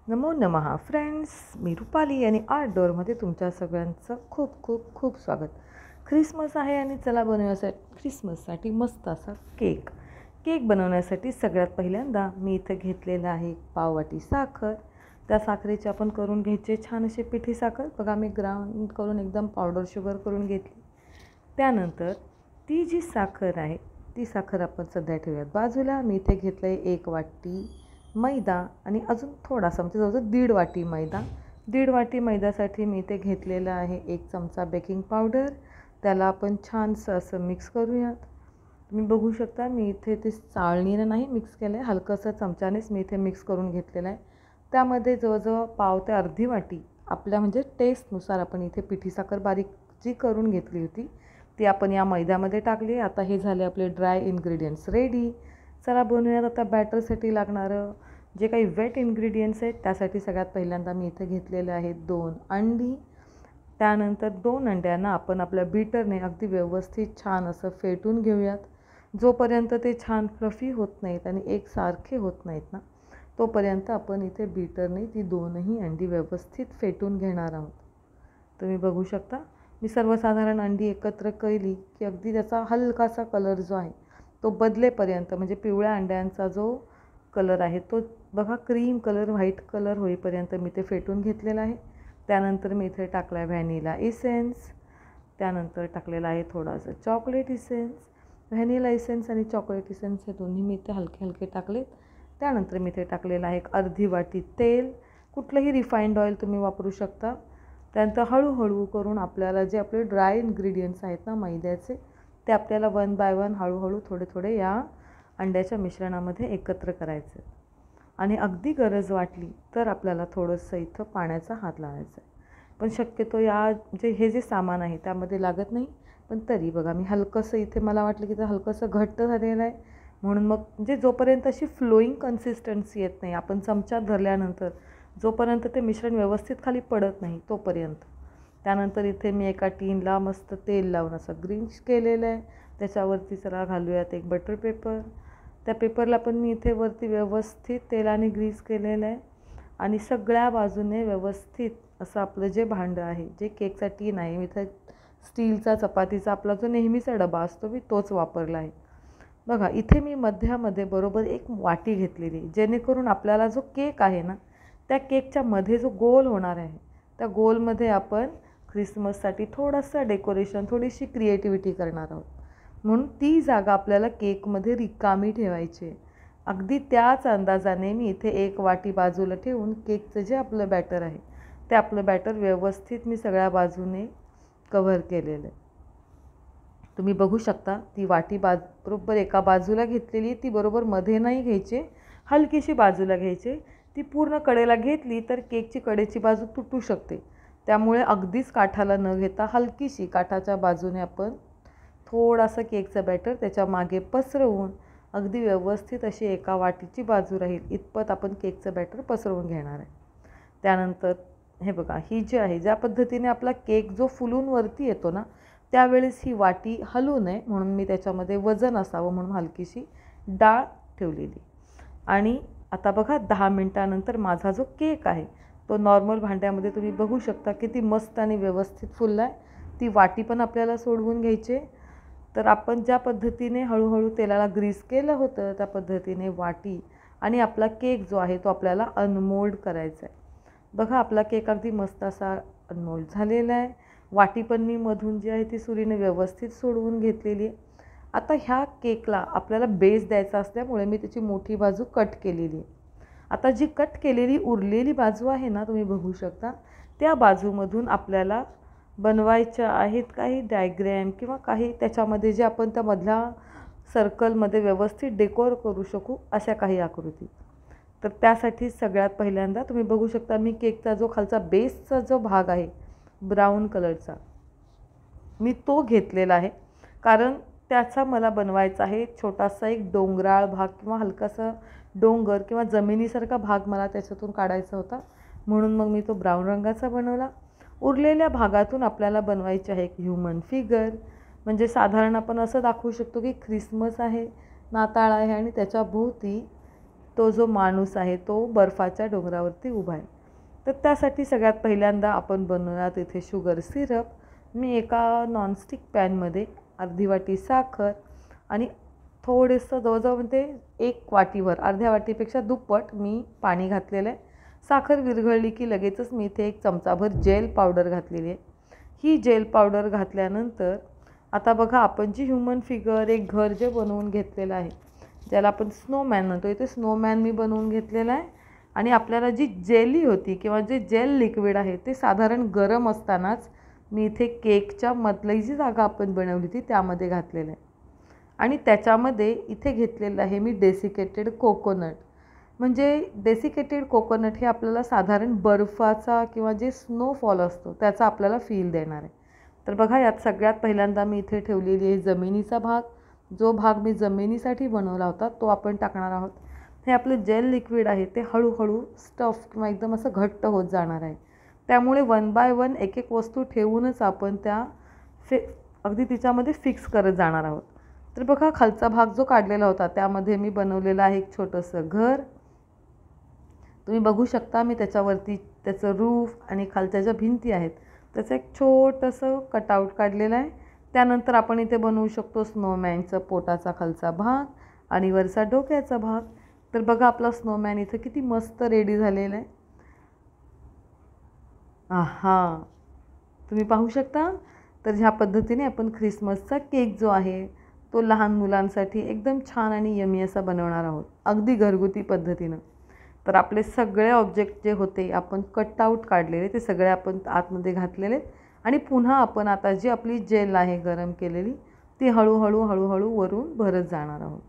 नमो नमः फ्रेंड्स, मी रुपाली आणि आर्ट डोअरमध्ये तुमच्या सगळ्यांचं खूप खूप खूप स्वागत. ख्रिसमस आहे आणि चला बनवण्यासाठी ख्रिसमससाठी मस्त असा केक बनवण्यासाठी सगळ्यात पहिल्यांदा मी इथे घेतलेलं आहे पाववाटी साखर. त्या साखरेची आपण करून घ्यायचे छान अशी पिठी साखर. बघा मी ग्राउंड करून एकदम पावडर शुगर करून घेतली. त्यानंतर ती जी साखर आहे ती साखर आपण सध्या ठेवूयात बाजूला. मी इथे घेतलं आहे 1 वाटी मैदा आणि अजून थोडासा म्हणजे जवळजवळ 1.5 वाटी मैदा. 1.5 वाटी मैद्यासाठी मी इथे घेतलेलं आहे 1 चमचा बेकिंग पावडर. त्याला आपण छानसं असं मिक्स करूयात. तुम्ही बघू शकता मी इथे ते चाळणीनं नाही मिक्स केलं आहे, हलकंसं चमच्यानेच मी इथे मिक्स करून घेतलेलं आहे. त्यामध्ये जवळजवळ पाव ते अर्धी वाटी आपल्या म्हणजे टेस्टनुसार आपण इथे पिठी साखर बारीक जी करून घेतली होती ती आपण या मैद्यामध्ये टाकली. आता हे झाले आपले ड्राय इन्ग्रेडियंट्स रेडी. चला बनवूयात आता बॅटरसाठी लागणारं जे काही वेट इन्ग्रेडियंट्स आहेत. त्यासाठी सगळ्यात पहिल्यांदा मी इथे घेतलेले आहेत 2 अंडी. त्यानंतर 2 अंड्यांना आपण आपल्या बीटरने अगदी व्यवस्थित छान असं फेटून घेऊयात. जोपर्यंत ते छान फ्लफी होत नाहीत आणि एकसारखे होत नाहीत ना तोपर्यंत आपण इथे बीटरने ती 2ही अंडी व्यवस्थित फेटून घेणार आहोत. तुम्ही बघू शकता मी सर्वसाधारण अंडी एकत्र केली की अगदी त्याचा हलकासा कलर जो आहे तो बदलेपर्यंत म्हणजे पिवळ्या अंड्यांचा जो कलर आहे तो बघा क्रीम कलर व्हाईट कलर होईपर्यंत मी ते फेटून घेतलेलं आहे. त्यानंतर मी इथे टाकला आहे व्हॅनिला इसेन्स. त्यानंतर टाकलेला आहे थोडासा चॉकलेट इसेन्स. व्हॅनिला इसेन्स आणि चॉकलेट इसेन्स हे दोन्ही मी इथे हलके हलके टाकलेत. त्यानंतर मी इथे टाकलेलं आहे 1/2 वाटी तेल. कुठलंही रिफाईंड ऑइल तुम्ही वापरू शकता. त्यानंतर हळूहळू करून आपल्याला जे आपले ड्राय इन्ग्रेडियंट्स आहेत ना मैद्याचे ते आपल्याला 1 बाय 1 हळूहळू थोडे थोडे या अंड्याच्या मिश्रणामध्ये एकत्र करायचे. आणि अगदी गरज वाटली तर आपल्याला थोडंसं इथं पाण्याचा हात लावायचा आहे. पण शक्यतो जे हे जे सामान आहे त्यामध्ये लागत नाही. पण तरी बघा मी हलकंसं इथे मला वाटलं की ते हलकंसं घट्ट झालेलं आहे म्हणून मग म्हणजे जोपर्यंत अशी फ्लोईंग कन्सिस्टन्सी येत नाही आपण चमच्यात धरल्यानंतर जोपर्यंत ते मिश्रण व्यवस्थित खाली पडत नाही तोपर्यंत. त्यानंतर इथे मी एका टीनला मस्त तेल लावून असं ग्रीन्स केलेलं आहे. त्याच्यावरती चला घालूयात एक बटर पेपर. त्या पेपरला पण मी इथे वरती व्यवस्थित तेलाने ग्रीस केलेलं आहे. आणि सगळ्या बाजूने व्यवस्थित असं आपलं जे भांडं आहे जे केकचा टीन आहे मी इथे स्टीलचा चपातीचा आपला जो नेहमीचा डबा असतो मी तोच वापरला आहे. बघा इथे मी मध्यामध्ये बरोबर 1 वाटी घेतलेली जेणेकरून आपल्याला जो केक आहे ना त्या केकच्या मध्ये जो गोल होणार आहे त्या गोलमध्ये आपण ख्रिसमससाठी थोडंसं डेकोरेशन थोडीशी क्रिएटिव्हिटी करणार आहोत. म्हणून ती जागा आपल्याला केकमध्ये रिकामी ठेवायची. अगदी त्याच अंदाजाने मी इथे 1 वाटी बाजूला ठेवून केकचं जे आपलं बॅटर आहे ते आपलं बॅटर व्यवस्थित मी सगळ्या बाजूने कव्हर केलेलं आहे. तुम्ही बघू शकता ती वाटी बरोबर एका बाजूला घेतलेली ती बरोबर मध्ये नाही घ्यायची, हलकीशी बाजूला घ्यायची. ती पूर्ण कडेला घेतली तर केकची कडेची बाजू तुटू शकते. त्यामुळे अगदीच काठाला न घेता हलकीशी काठाच्या बाजूने आपण थोडासा केकचं बॅटर त्याच्या मागे पसरवून अगदी व्यवस्थित अशी एका वाटीची बाजू राहील इतपत आपण केकचं बॅटर पसरवून घेणार आहे. त्यानंतर हे बघा ही जी आहे ज्या पद्धतीने आपला केक जो फुलून वरती येतो ना त्यावेळेस ही वाटी हलू नये म्हणून मी त्याच्यामध्ये वजन असावं म्हणून हलकीशी डाळ ठेवलेली. आणि आता बघा 10 मिनटानंतर माझा जो केक आहे तो नॉर्मल भांड्यामध्ये तुम्ही बघू शकता किती मस्त आणि व्यवस्थित फुलला आहे. ती वाटी पण आपल्याला सोडवून घ्यायची. तर आपण ज्या पद्धतीने हळूहळू तेलाला ग्रीस केलं होतं त्या पद्धतीने वाटी आणि आपला केक जो आहे तो आपल्याला अनमोल्ड करायचा आहे. बघा आपला केक अगदी मस्त असा अनमोल्ड झालेला आहे. वाटी पण मी मधून जी आहे ती सुरीने व्यवस्थित सोडवून घेतलेली आहे. आता ह्या केकला आपल्याला बेस द्यायचा असल्यामुळे मी त्याची मोठी बाजू कट केलेली आहे. आता जी कट केलेली उरलेली बाजू आहे ना तुम्ही बघू शकता त्या बाजूमधून आपल्याला बनवायच्या आहेत काही डायग्रॅम किंवा काही त्याच्यामध्ये जे आपण त्या मधल्या सर्कलमध्ये व्यवस्थित डेकोर करू शकू अशा काही आकृती. तर त्यासाठी सगळ्यात पहिल्यांदा तुम्ही बघू शकता मी केकचा जो खालचा बेसचा जो भाग आहे ब्राऊन कलरचा मी तो घेतलेला आहे. कारण त्याचा मला बनवायचा आहे छोटासा एक डोंगराळ भाग किंवा हलकासा डोंगर किंवा जमिनीसारखा भाग मला त्याच्यातून काढायचा होता म्हणून मग मी तो ब्राऊन रंगाचा बनवला. उरलेल्या भागातून आपल्याला बनवायचे आहे एक ह्युमन फिगर. म्हणजे साधारण आपण असं दाखवू शकतो की ख्रिसमस आहे, नाताळ आहे आणि त्याच्या भोवती तो जो माणूस आहे तो बर्फाच्या डोंगरावरती उभा आहे. तर त्यासाठी सगळ्यात पहिल्यांदा आपण बनवूयात इथे शुगर सिरप. मी एका नॉनस्टिक पॅनमध्ये अर्धी वाटी साखर आणि थोडंसं जवळजवळ म्हणजे 1 वाटीवर अर्ध्या वाटीपेक्षा दुप्पट मी पाणी घातलेलं आहे. साखर विरघळली की लगेचच मी इथे 1 चमचाभर जेल पावडर घातलेली आहे. ही जेल पावडर घातल्यानंतर आता बघा, आपण जी ह्युमन फिगर एक घर जे बनवून घेतलेलं आहे, ज्याला आपण स्नोमॅन म्हणतो, इथे स्नोमॅन मी बनवून घेतलेला आहे. आणि आपल्याला जी जेली होती किंवा जे जेल लिक्विड आहे ते साधारण गरम असतानाच मी इथे केकच्या मधली जी जागा आपण बनवली होती त्यामध्ये घातलेलं आहे. आणि त्याच्यामध्ये इथे घेतलेलं आहे मी डेसिकेटेड कोकोनट. म्हणजे डेसिकेटेड कोकोनट हे आपल्याला साधारण बर्फाचा किंवा जे स्नोफॉल असतो त्याचा आपल्याला फील देणार आहे. तर बघा, यात सगळ्यात पहिल्यांदा मी इथे ठेवलेली आहे जमिनीचा भाग. जो भाग मी जमिनीसाठी बनवला होता तो आपण टाकणार आहोत. हे आपलं जेल लिक्विड आहे ते हळूहळू स्टफ किंवा एकदम असं घट्ट होत जाणार आहे. त्यामुळे 1 बाय 1 एक एक वस्तू ठेवूनच आपण त्या अगदी तिच्यामध्ये फिक्स करत जाणार आहोत. तर बघा, खालचा भाग जो काढलेला होता त्यामध्ये मी बनवलेलं आहे एक छोटंसं घर. तुम्ही बघू शकता, मी त्याच्यावरती त्याचं रूफ आणि खालच्या ज्या भिंती आहेत त्याचं एक छोटंसं कटआउट काढलेलं आहे. त्यानंतर आपण इथे बनवू शकतो स्नोमॅनचं पोटाचा खालचा भाग आणि वरचा डोक्याचा भाग. तर बघा, आपला स्नोमॅन इथं किती मस्त रेडी झालेला आहे. आहा, तुम्ही पाहू शकता. तर ह्या पद्धतीने आपण ख्रिसमसचा केक जो आहे तो लहान मुलांसाठी एकदम छान आणि यमी असा बनवणार आहोत, अगदी घरगुती पद्धतीनं. तर आपले सगळे ऑब्जेक्ट जे होते आपण कटआउट काढलेले ते सगळे आपण आतमध्ये घातलेले आणि पुन्हा आपण आता जी आपली जेल आहे गरम केलेली ती हळूहळू हळूहळू वरून भरत जाणार आहोत.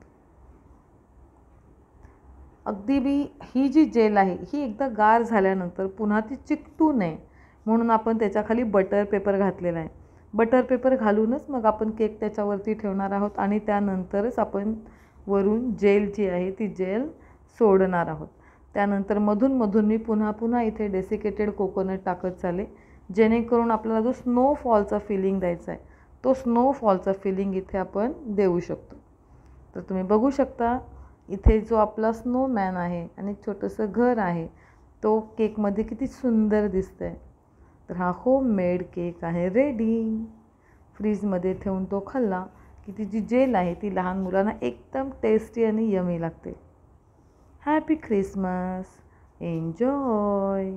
अगदी ही जी जेल आहे ही एकदा गार झाल्यानंतर पुन्हा ती चिकटू नये म्हणून आपण त्याच्याखाली बटर पेपर घातलेला आहे. बटर पेपर घालूनच मग आपण केक त्याच्यावरती ठेवणार आहोत आणि त्यानंतरच आपण वरून जेल जी आहे ती जेल सोडणार आहोत. त्यानंतर मधून मी पुन्हा इथे डेसिकेटेड कोकोनट टाकत चाले, जेणेकरून आपल्याला जो स्नोफॉलचा फिलिंग द्यायचा आहे तो स्नोफॉलचा फिलिंग इथे आपण देऊ शकतो. तर तुम्ही बघू शकता, इथे जो आपला स्नोमॅन आहे आणि छोटंसं घर आहे तो केकमध्ये किती सुंदर दिसतं आहे. तर हा होममेड केक आहे रेडी. फ्रीजमध्ये ठेवून तो खाल्ला की ती जी जेल आहे ती लहान मुलांना एकदम टेस्टी आणि यमी लागते. Happy Christmas, enjoy.